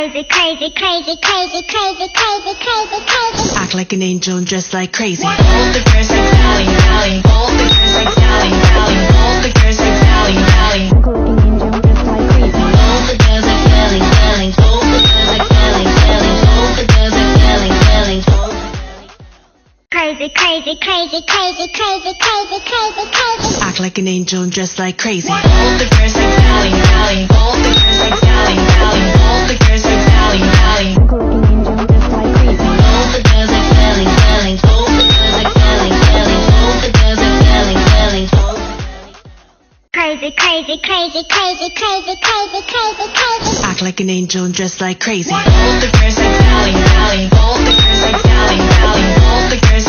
Crazy, crazy, crazy, crazy, crazy, crazy, crazy, crazy. Act like an angel and dress like crazy. All the girls like Sally, Sally. All the girls like Sally, Sally. All the girls like Sally, Sally. All the girls like Sally, Sally. All the girls like Sally, Sally. All the girls like Sally, Sally. Crazy, crazy, crazy, crazy, crazy, crazy, crazy, crazy. Act like an angel and dress like crazy. All the girls like Sally, Sally. All the girls like Sally, Sally. All the girls like Sally, Sally. All the girls like Sally, Sally. All the girls like Sally, Sally. All the girls like Sally, Sally. Crazy, crazy, crazy, crazy, crazy, crazy, crazy, crazy. Act like an angel and dress like crazy. All the girls like Sally, Sally. All the girls like Sally, Sally. All the girls